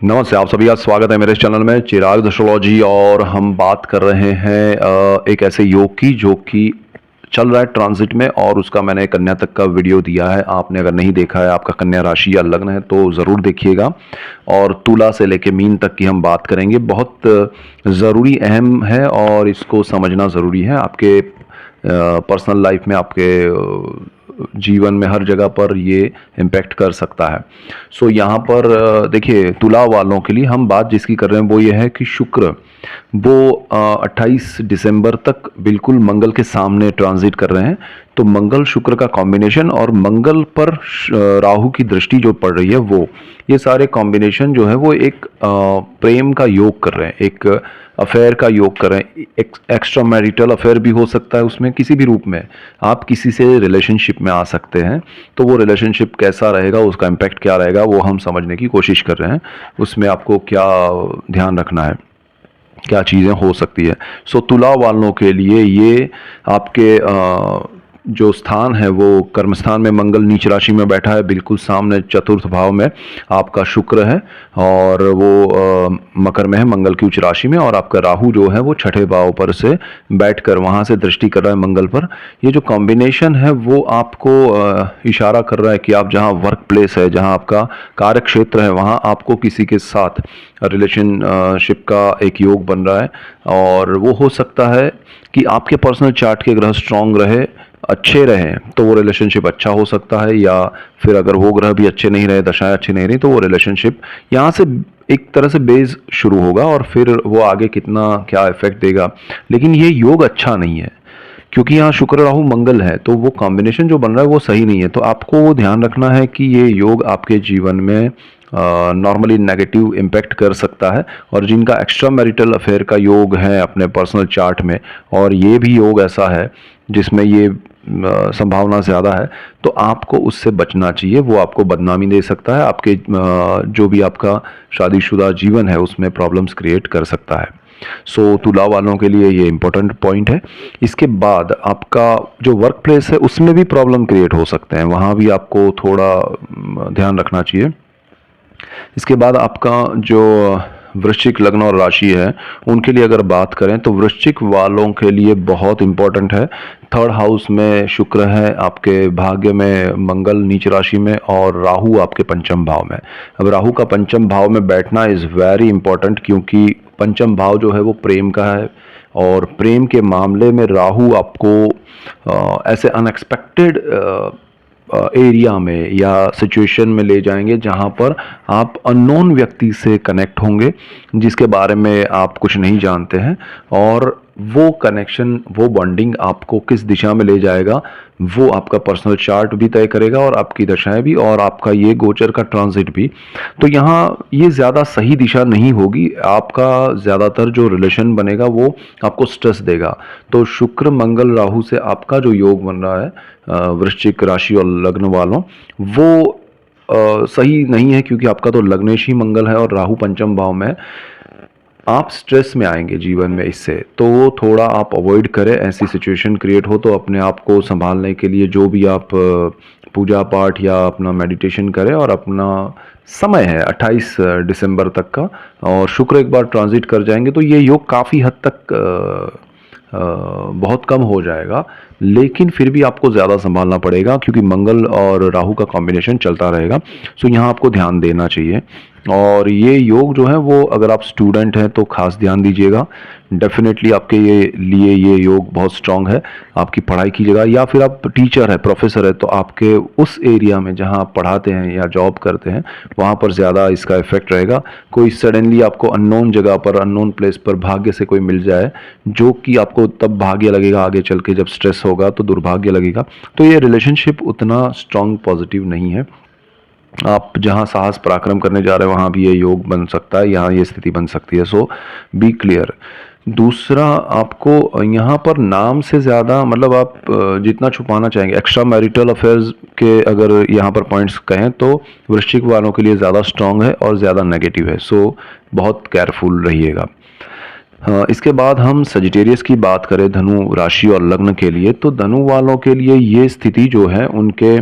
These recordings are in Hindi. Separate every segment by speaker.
Speaker 1: नमस्ते, आप सभी का स्वागत है मेरे इस चैनल में चिराग एस्ट्रोलॉजी। और हम बात कर रहे हैं एक ऐसे योग की जो कि चल रहा है ट्रांजिट में, और उसका मैंने कन्या तक का वीडियो दिया है। आपने अगर नहीं देखा है, आपका कन्या राशि या लग्न है तो ज़रूर देखिएगा। और तुला से लेके मीन तक की हम बात करेंगे। बहुत ज़रूरी अहम है और इसको समझना ज़रूरी है आपके पर्सनल लाइफ में, आपके जीवन में हर जगह पर ये इम्पेक्ट कर सकता है। सो यहाँ पर देखिए, तुला वालों के लिए हम बात जिसकी कर रहे हैं वो ये है कि शुक्र वो 28 दिसंबर तक बिल्कुल मंगल के सामने ट्रांजिट कर रहे हैं। तो मंगल शुक्र का कॉम्बिनेशन और मंगल पर राहु की दृष्टि जो पड़ रही है, वो ये सारे कॉम्बिनेशन जो है वो एक प्रेम का योग कर रहे हैं, एक अफेयर का योग कर रहे हैं। एक्स्ट्रा मैरिटल अफेयर भी हो सकता है उसमें, किसी भी रूप में आप किसी से रिलेशनशिप में आ सकते हैं। तो वो रिलेशनशिप कैसा रहेगा, उसका इम्पैक्ट क्या रहेगा, वो हम समझने की कोशिश कर रहे हैं। उसमें आपको क्या ध्यान रखना है, क्या चीज़ें हो सकती है। सो तुला वालों के लिए ये आपके जो स्थान है वो कर्म स्थान में मंगल नीच राशि में बैठा है, बिल्कुल सामने चतुर्थ भाव में आपका शुक्र है, और वो मकर में है मंगल की उच्च राशि में। और आपका राहु जो है वो छठे भाव पर से बैठकर वहाँ से दृष्टि कर रहा है मंगल पर। ये जो कॉम्बिनेशन है वो आपको इशारा कर रहा है कि आप जहाँ वर्क प्लेस है, जहाँ आपका कार्य क्षेत्र है, वहाँ आपको किसी के साथ रिलेशनशिप का एक योग बन रहा है। और वो हो सकता है कि आपके पर्सनल चार्ट के ग्रह स्ट्रांग रहे, अच्छे रहें, तो वो रिलेशनशिप अच्छा हो सकता है। या फिर अगर वो ग्रह भी अच्छे नहीं रहे, दशाएं अच्छी नहीं रही, तो वो रिलेशनशिप यहाँ से एक तरह से बेस शुरू होगा और फिर वो आगे कितना क्या इफेक्ट देगा। लेकिन ये योग अच्छा नहीं है, क्योंकि यहाँ शुक्र राहु मंगल है, तो वो कॉम्बिनेशन जो बन रहा है वो सही नहीं है। तो आपको वो ध्यान रखना है कि ये योग आपके जीवन में नॉर्मली नेगेटिव इम्पैक्ट कर सकता है। और जिनका एक्स्ट्रा मैरिटल अफेयर का योग है अपने पर्सनल चार्ट में, और ये भी योग ऐसा है जिसमें ये संभावना ज़्यादा है, तो आपको उससे बचना चाहिए। वो आपको बदनामी दे सकता है, आपके जो भी आपका शादीशुदा जीवन है उसमें प्रॉब्लम्स क्रिएट कर सकता है। सो तुला वालों के लिए ये इंपॉर्टेंट पॉइंट है। इसके बाद आपका जो वर्क प्लेस है उसमें भी प्रॉब्लम क्रिएट हो सकते हैं, वहाँ भी आपको थोड़ा ध्यान रखना चाहिए। इसके बाद आपका जो वृश्चिक लग्न और राशि है, उनके लिए अगर बात करें तो वृश्चिक वालों के लिए बहुत इंपॉर्टेंट है। थर्ड हाउस में शुक्र है, आपके भाग्य में मंगल नीच राशि में, और राहु आपके पंचम भाव में। अब राहु का पंचम भाव में बैठना इज़ वेरी इंपॉर्टेंट, क्योंकि पंचम भाव जो है वो प्रेम का है। और प्रेम के मामले में राहु आपको ऐसे अनएक्सपेक्टेड एरिया में या सिचुएशन में ले जाएंगे जहां पर आप अननोन व्यक्ति से कनेक्ट होंगे, जिसके बारे में आप कुछ नहीं जानते हैं। और वो कनेक्शन, वो बॉन्डिंग आपको किस दिशा में ले जाएगा, वो आपका पर्सनल चार्ट भी तय करेगा, और आपकी दशाएं भी, और आपका ये गोचर का ट्रांजिट भी। तो यहाँ ये ज़्यादा सही दिशा नहीं होगी। आपका ज़्यादातर जो रिलेशन बनेगा वो आपको स्ट्रेस देगा। तो शुक्र मंगल राहु से आपका जो योग बन रहा है वृश्चिक राशि और लग्न वालों, वो सही नहीं है, क्योंकि आपका तो लग्नेश ही मंगल है और राहु पंचम भाव में है। आप स्ट्रेस में आएंगे जीवन में इससे, तो वो थोड़ा आप अवॉइड करें। ऐसी सिचुएशन क्रिएट हो तो अपने आप को संभालने के लिए जो भी आप पूजा पाठ या अपना मेडिटेशन करें। और अपना समय है 28 दिसंबर तक का, और शुक्र एक बार ट्रांजिट कर जाएंगे तो ये योग काफ़ी हद तक बहुत कम हो जाएगा। लेकिन फिर भी आपको ज़्यादा संभालना पड़ेगा, क्योंकि मंगल और राहु का कॉम्बिनेशन चलता रहेगा। सो यहाँ आपको ध्यान देना चाहिए। और ये योग जो है वो, अगर आप स्टूडेंट हैं तो खास ध्यान दीजिएगा। डेफिनेटली आपके लिए ये योग बहुत स्ट्रांग है आपकी पढ़ाई की जगह। या फिर आप टीचर है, प्रोफेसर है, तो आपके उस एरिया में जहाँ आप पढ़ाते हैं या जॉब करते हैं, वहाँ पर ज़्यादा इसका इफेक्ट रहेगा। कोई सडनली आपको अननोन जगह पर, अननोन प्लेस पर भाग्य से कोई मिल जाए, जो कि आपको तब भाग्य लगेगा, आगे चल के जब स्ट्रेस होगा तो दुर्भाग्य लगेगा। तो ये रिलेशनशिप उतना स्ट्रांग पॉजिटिव नहीं है। आप जहाँ साहस पराक्रम करने जा रहे हैं वहाँ भी ये योग बन सकता है, यहाँ ये स्थिति बन सकती है। सो बी क्लियर। दूसरा, आपको यहाँ पर नाम से ज़्यादा, मतलब आप जितना छुपाना चाहेंगे, एक्स्ट्रा मैरिटल अफेयर्स के अगर यहाँ पर पॉइंट्स कहें तो वृश्चिक वालों के लिए ज़्यादा स्ट्रांग है और ज़्यादा नेगेटिव है। सो बहुत केयरफुल रहिएगा। इसके बाद हम सजिटेरियस की बात करें धनु राशि और लग्न के लिए, तो धनु वालों के लिए ये स्थिति जो है उनके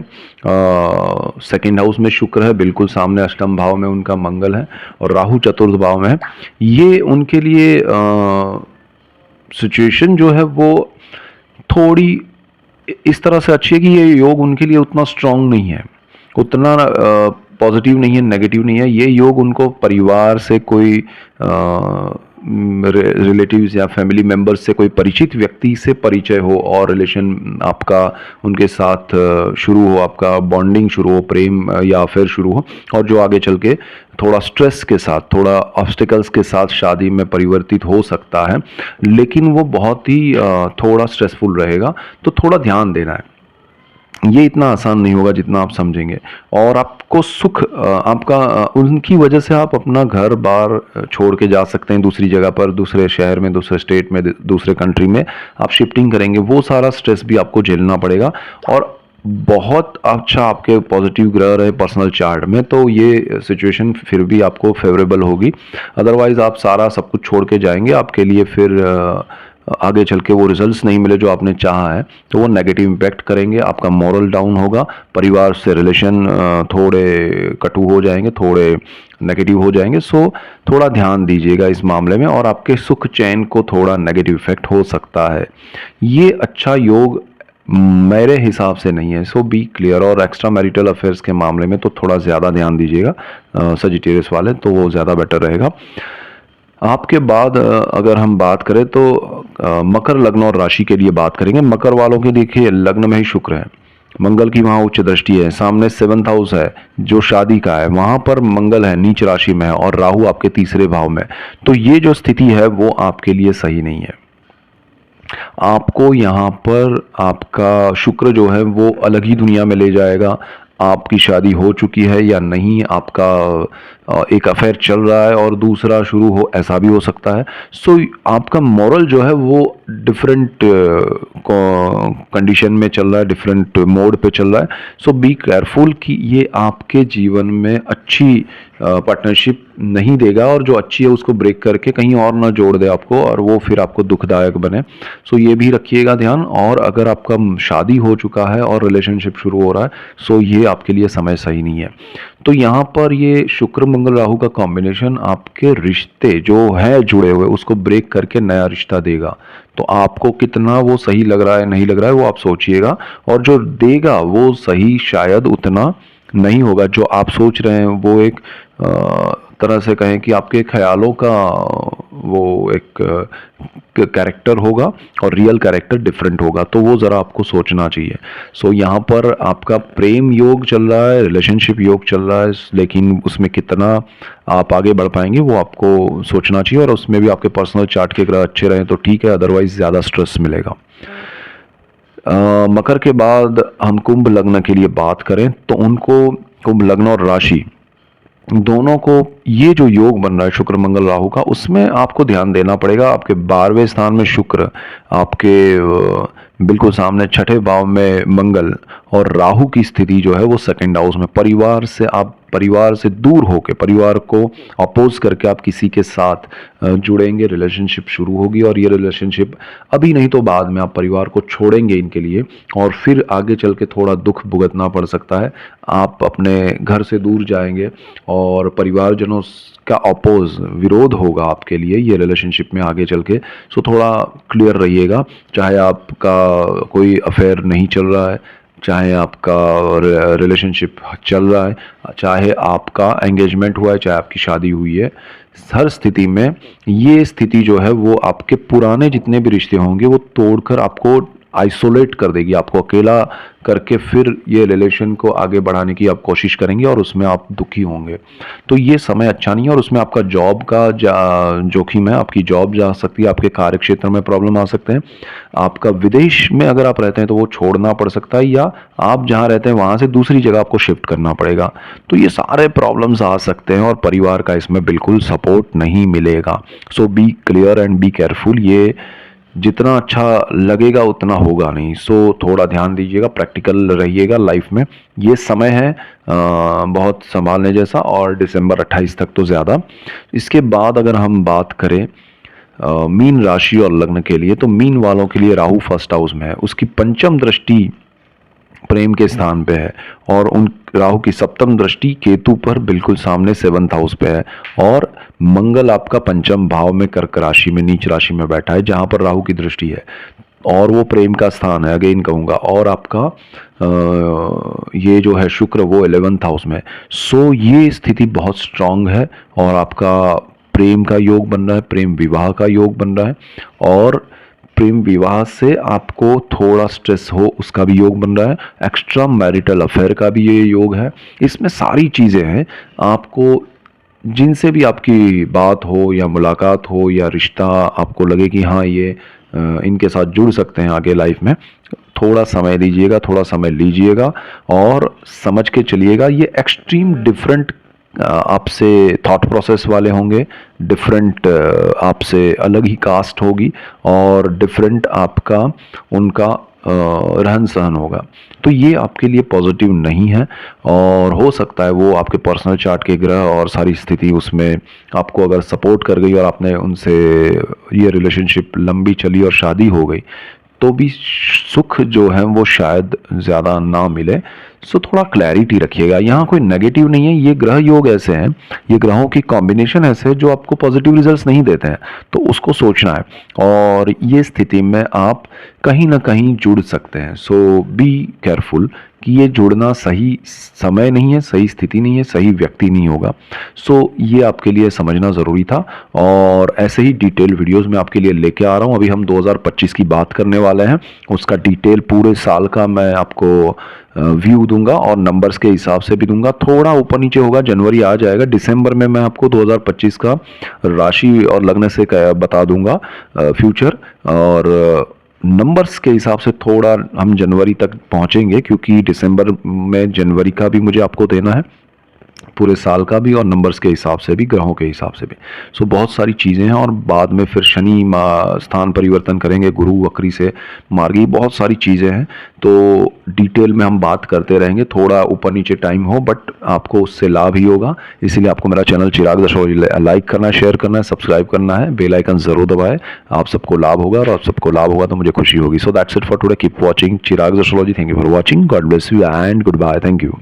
Speaker 1: सेकंड हाउस में शुक्र है, बिल्कुल सामने अष्टम भाव में उनका मंगल है और राहु चतुर्थ भाव में है। ये उनके लिए सिचुएशन जो है वो थोड़ी इस तरह से अच्छी है कि ये योग उनके लिए उतना स्ट्रांग नहीं है, उतना पॉजिटिव नहीं है, नेगेटिव नहीं है। ये योग उनको परिवार से कोई रिलेटिव्स या फैमिली मेंबर्स से कोई परिचित व्यक्ति से परिचय हो और रिलेशन आपका उनके साथ शुरू हो, आपका बॉन्डिंग शुरू हो, प्रेम या अफेयर शुरू हो, और जो आगे चल के थोड़ा स्ट्रेस के साथ, थोड़ा ऑब्स्टिकल्स के साथ शादी में परिवर्तित हो सकता है, लेकिन वो बहुत ही थोड़ा स्ट्रेसफुल रहेगा। तो थोड़ा ध्यान देना है, ये इतना आसान नहीं होगा जितना आप समझेंगे। और आपको सुख आपका उनकी वजह से आप अपना घर बार छोड़ के जा सकते हैं दूसरी जगह पर, दूसरे शहर में, दूसरे स्टेट में, दूसरे कंट्री में आप शिफ्टिंग करेंगे, वो सारा स्ट्रेस भी आपको झेलना पड़ेगा। और बहुत अच्छा आपके पॉजिटिव ग्रह रहे पर्सनल चार्ट में, तो ये सिचुएशन फिर भी आपको फेवरेबल होगी। अदरवाइज आप सारा सब कुछ छोड़ के जाएंगे, आपके लिए फिर आगे चल के वो रिजल्ट्स नहीं मिले जो आपने चाहा है, तो वो नेगेटिव इम्पैक्ट करेंगे, आपका मॉरल डाउन होगा, परिवार से रिलेशन थोड़े कटु हो जाएंगे, थोड़े नेगेटिव हो जाएंगे। सो थोड़ा ध्यान दीजिएगा इस मामले में, और आपके सुख चैन को थोड़ा नेगेटिव इफेक्ट हो सकता है। ये अच्छा योग मेरे हिसाब से नहीं है, सो बी क्लियर। और एक्स्ट्रा मैरिटल अफेयर्स के मामले में तो थोड़ा ज़्यादा ध्यान दीजिएगा सजिटेरियस वाले, तो वो ज़्यादा बेटर रहेगा। आपके बाद अगर हम बात करें तो मकर लग्न और राशि के लिए बात करेंगे। मकर वालों के देखिए लग्न में ही शुक्र है, मंगल की वहाँ उच्च दृष्टि है, सामने 7th हाउस है जो शादी का है, वहाँ पर मंगल है, नीच राशि में है, और राहु आपके तीसरे भाव में। तो ये जो स्थिति है वो आपके लिए सही नहीं है। आपको यहाँ पर आपका शुक्र जो है वो अलग ही दुनिया में ले जाएगा। आपकी शादी हो चुकी है या नहीं, आपका एक अफेयर चल रहा है और दूसरा शुरू हो, ऐसा भी हो सकता है। सो आपका मॉरल जो है वो डिफरेंट कंडीशन में चल रहा है, डिफरेंट मोड पे चल रहा है। सो बी केयरफुल कि ये आपके जीवन में अच्छी पार्टनरशिप नहीं देगा, और जो अच्छी है उसको ब्रेक करके कहीं और ना जोड़ दे आपको, और वो फिर आपको दुखदायक बने। सो ये भी रखिएगा ध्यान। और अगर आपका शादी हो चुका है और रिलेशनशिप शुरू हो रहा है, सो ये आपके लिए समय सही नहीं है। तो यहाँ पर ये शुक्र मंगल राहु का कॉम्बिनेशन आपके रिश्ते जो है जुड़े हुए उसको ब्रेक करके नया रिश्ता देगा। तो आपको कितना वो सही लग रहा है नहीं लग रहा है वो आप सोचिएगा, और जो देगा वो सही शायद उतना नहीं होगा जो आप सोच रहे हैं। वो एक तरह से कहें कि आपके ख्यालों का वो एक कैरेक्टर होगा और रियल कैरेक्टर डिफरेंट होगा, तो वो ज़रा आपको सोचना चाहिए। सो यहाँ पर आपका प्रेम योग चल रहा है, रिलेशनशिप योग चल रहा है, लेकिन उसमें कितना आप आगे बढ़ पाएंगे वो आपको सोचना चाहिए। और उसमें भी आपके पर्सनल चार्ट के ग्रह अच्छे रहें तो ठीक है, अदरवाइज ज़्यादा स्ट्रेस मिलेगा। मकर के बाद हम कुंभ लग्न के लिए बात करें तो उनको कुंभ लग्न और राशि दोनों को ये जो योग बन रहा है शुक्र मंगल राहु का, उसमें आपको ध्यान देना पड़ेगा। आपके 12वें स्थान में शुक्र, आपके बिल्कुल सामने छठे भाव में मंगल, और राहु की स्थिति जो है वो सेकंड हाउस में। परिवार से आप परिवार से दूर होकर, परिवार को अपोज करके आप किसी के साथ जुड़ेंगे, रिलेशनशिप शुरू होगी, और ये रिलेशनशिप अभी नहीं तो बाद में आप परिवार को छोड़ेंगे इनके लिए, और फिर आगे चल के थोड़ा दुख भुगतना पड़ सकता है। आप अपने घर से दूर जाएंगे और परिवारजनों का अपोज विरोध होगा आपके लिए ये रिलेशनशिप में आगे चल के। सो थोड़ा क्लियर रहिएगा, चाहे आपका कोई अफेयर नहीं चल रहा है, चाहे आपका रिलेशनशिप चल रहा है, चाहे आपका एंगेजमेंट हुआ है, चाहे आपकी शादी हुई है, हर स्थिति में ये स्थिति जो है वो आपके पुराने जितने भी रिश्ते होंगे वो तोड़कर आपको आइसोलेट कर देगी, आपको अकेला करके फिर ये रिलेशन को आगे बढ़ाने की आप कोशिश करेंगे और उसमें आप दुखी होंगे। तो ये समय अच्छा नहीं है, और उसमें आपका जॉब का जोखिम है, आपकी जॉब जा सकती है, आपके कार्य क्षेत्र में प्रॉब्लम आ सकते हैं, आपका विदेश में अगर आप रहते हैं तो वो छोड़ना पड़ सकता है, या आप जहाँ रहते हैं वहाँ से दूसरी जगह आपको शिफ्ट करना पड़ेगा। तो ये सारे प्रॉब्लम्स आ सकते हैं और परिवार का इसमें बिल्कुल सपोर्ट नहीं मिलेगा। So be clear and be careful. ये जितना अच्छा लगेगा उतना होगा नहीं, सो थोड़ा ध्यान दीजिएगा, प्रैक्टिकल रहिएगा लाइफ में। ये समय है बहुत संभालने जैसा, और दिसंबर 28 तक तो ज़्यादा। इसके बाद अगर हम बात करें मीन राशि और लग्न के लिए, तो मीन वालों के लिए राहु फर्स्ट हाउस में है, उसकी पंचम दृष्टि प्रेम के स्थान पे है, और उन राहु की सप्तम दृष्टि केतु पर बिल्कुल सामने 7th हाउस पे है, और मंगल आपका पंचम भाव में कर्क राशि में नीच राशि में बैठा है जहां पर राहु की दृष्टि है, और वो प्रेम का स्थान है अगेन कहूंगा, और आपका ये जो है शुक्र वो 11th हाउस में है। सो ये स्थिति बहुत स्ट्रांग है, और आपका प्रेम का योग बन रहा है, प्रेम विवाह का योग बन रहा है, और प्रेम विवाह से आपको थोड़ा स्ट्रेस हो उसका भी योग बन रहा है, एक्स्ट्रा मैरिटल अफेयर का भी ये योग है। इसमें सारी चीज़ें हैं, आपको जिनसे भी आपकी बात हो या मुलाकात हो या रिश्ता आपको लगे कि हाँ ये इनके साथ जुड़ सकते हैं आगे लाइफ में, थोड़ा समय दीजिएगा, थोड़ा समय लीजिएगा और समझ के चलिएगा। ये एक्सट्रीम डिफरेंट आपसे थॉट प्रोसेस वाले होंगे, डिफरेंट आपसे अलग ही कास्ट होगी, और डिफरेंट आपका उनका रहन सहन होगा, तो ये आपके लिए पॉजिटिव नहीं है। और हो सकता है वो आपके पर्सनल चार्ट के ग्रह और सारी स्थिति उसमें आपको अगर सपोर्ट कर गई और आपने उनसे ये रिलेशनशिप लंबी चली और शादी हो गई, तो भी सुख जो है वो शायद ज़्यादा ना मिले। सो थोड़ा क्लैरिटी रखिएगा, यहाँ कोई नेगेटिव नहीं है, ये ग्रह योग ऐसे हैं, ये ग्रहों की कॉम्बिनेशन ऐसे है जो आपको पॉजिटिव रिजल्ट्स नहीं देते हैं, तो उसको सोचना है, और ये स्थिति में आप कहीं ना कहीं जुड़ सकते हैं। सो बी केयरफुल कि ये जुड़ना सही समय नहीं है, सही स्थिति नहीं है, सही व्यक्ति नहीं होगा। सो ये आपके लिए समझना ज़रूरी था, और ऐसे ही डिटेल वीडियोस मैं आपके लिए लेके आ रहा हूँ। अभी हम 2025 की बात करने वाले हैं, उसका डिटेल पूरे साल का मैं आपको व्यू दूंगा और नंबर्स के हिसाब से भी दूंगा, थोड़ा ऊपर नीचे होगा, जनवरी आ जाएगा, दिसंबर में मैं आपको 2025 का राशि और लग्न से बता दूंगा फ्यूचर, और नंबर्स के हिसाब से थोड़ा हम जनवरी तक पहुंचेंगे, क्योंकि दिसंबर में जनवरी का भी मुझे आपको देना है, पूरे साल का भी, और नंबर्स के हिसाब से भी, ग्रहों के हिसाब से भी। सो बहुत सारी चीज़ें हैं, और बाद में फिर शनि स्थान परिवर्तन करेंगे, गुरु वक्री से मार्गी, बहुत सारी चीज़ें हैं, तो डिटेल में हम बात करते रहेंगे, थोड़ा ऊपर नीचे टाइम हो बट आपको उससे लाभ ही होगा। इसीलिए आपको मेरा चैनल चिराग एस्ट्रोलॉजी लाइक करना है, शेयर करना है, सब्सक्राइब करना है, बेल आइकन जरूर दबाएं, आप सबको लाभ होगा, और आप सबको लाभ होगा तो मुझे खुशी होगी। So that's it for today, keep watching Chirag astrology, thank you for watching, God bless you and goodbye, thank you.